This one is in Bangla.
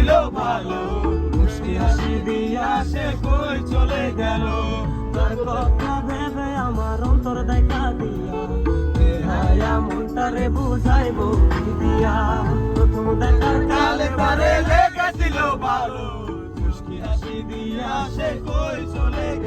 ছিল ভালো, মুস্কি হাসি দিয়া সে কই চলে গেল। তার কথা ভেবে আমার অন্তর দেখা দিয়া, হায়া মনটারে বুঝাইবো কি দিয়া। প্রথম দেখার কালে তারে লেগেছিল ভালো, মুস্কি হাসি দিয়া সে কই চলে গেল।